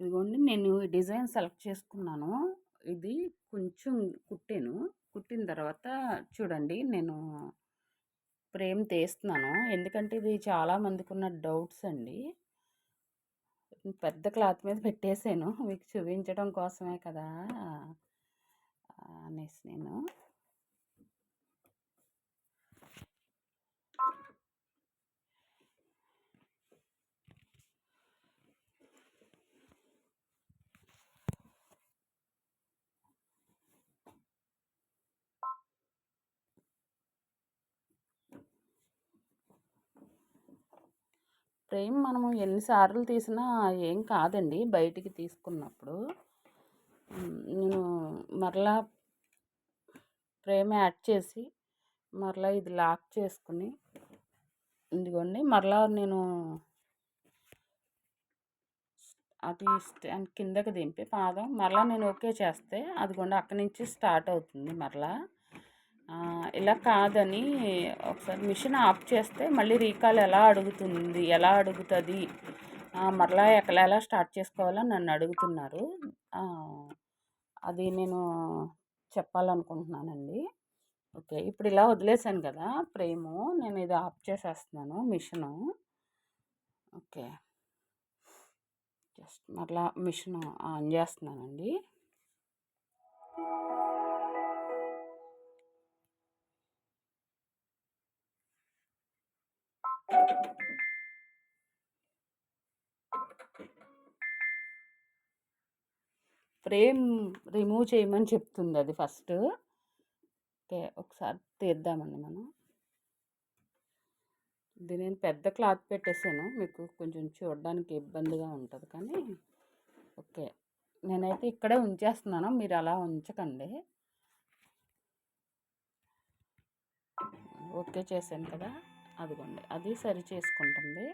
ఇదిగోండి నేను ఈ డిజైన్ సెలెక్ట్ చేసుకున్నాను. ఇది కొంచెం కుట్టాను. కుట్టిన తర్వాత చూడండి నేను ఫ్రేమ్ తీస్తున్నాను. ఎందుకంటే ఇది చాలా మందికున్న డౌట్స్ అండి. పెద్ద క్లాత్ మీద పెట్టేసాను. మీకు చూపించడం కోసమే కదా అనేసి నేను. ఫ్రేమ్ మనము ఎన్నిసార్లు తీసినా ఏం కాదండి బయటికి తీసుకున్నప్పుడు. నేను మరలా ఫ్రేమ్ యాడ్ చేసి మరలా ఇది లాక్ చేసుకుని ఇదిగోండి మరలా నేను అది స్టాండ్ కిందకి దింపి పాదం మరలా నేను ఓకే చేస్తే అదిగోండి అక్కడి నుంచి స్టార్ట్ అవుతుంది మరలా. ఇలా కాదని ఒకసారి మిషన్ ఆఫ్ చేస్తే మళ్ళీ రీకాల్ ఎలా అడుగుతుంది మరలా ఎలా స్టార్ట్ చేసుకోవాలని నన్ను అడుగుతున్నారు. అది నేను చెప్పాలనుకుంటున్నానండి. ఓకే, ఇప్పుడు ఇలా వదిలేసాను కదా ఫ్రేము, నేను ఇది ఆఫ్ చేసేస్తున్నాను మిషను. ఓకే, జస్ట్ మరలా మిషన్ ఆన్ చేస్తున్నానండి. ఫ్రేమ్ రిమూవ్ చేయమని చెప్తుంది అది ఫస్ట్. ఓకే, ఒకసారి తీద్దామండి మనం. ఇది నేను పెద్ద క్లాత్ పెట్టేసాను, మీకు కొంచెం చూడడానికి ఇబ్బందిగా ఉంటుంది కానీ ఓకే నేనైతే ఇక్కడే ఉంచేస్తున్నాను, మీరు అలా ఉంచకండి. ఓకే చేశాను కదా, అదిగోండి అది సరి చేసుకుంటుంది.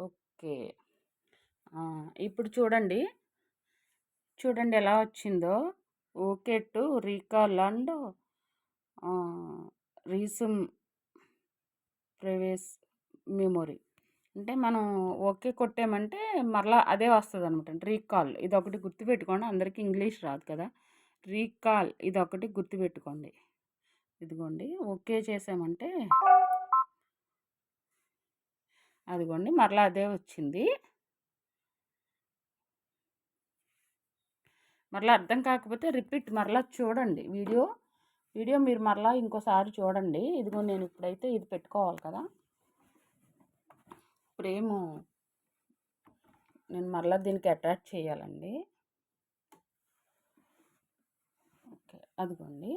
ఓకే, ఇప్పుడు చూడండి ఎలా వచ్చిందో. ఓకే టు రీకాల్ అండ్ రీసమ్ ప్రైవేస్ మెమొరీ అంటే మనం ఓకే కొట్టామంటే మరలా అదే వస్తుంది అనమాట. రీకాల్ ఇది ఒకటి గుర్తుపెట్టుకోండి, అందరికీ ఇంగ్లీష్ రాదు కదా. రీకాల్ ఇది ఒకటి గుర్తుపెట్టుకోండి. ఇదిగోండి ఓకే చేసామంటే అదిగోండి మరలా అదే వచ్చింది. మరలా అర్థం కాకపోతే రిపీట్ మరలా చూడండి వీడియో మీరు మరలా ఇంకోసారి చూడండి. ఇదిగో నేను ఇప్పుడైతే ఇది పెట్టుకోవాలి కదా ఫ్రేము, నేను మరలా దీనికి అటాచ్ చేయాలండి. ఓకే, అదిగోండి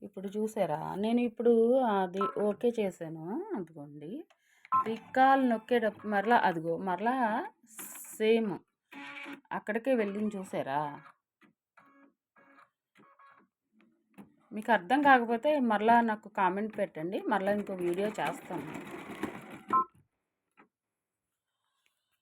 ఇప్పుడు చూసారా, నేను ఇప్పుడు అది ఓకే చేశాను. అదిగోండి రికాల్ నొక్కేటప్పుడు మరలా అదిగో మరలా సేమ్ అక్కడికే వెళ్ళింది చూసారా. మీకు అర్థం కాకపోతే మరలా నాకు కామెంట్ పెట్టండి, మరలా ఇంకో వీడియో చేస్తాను.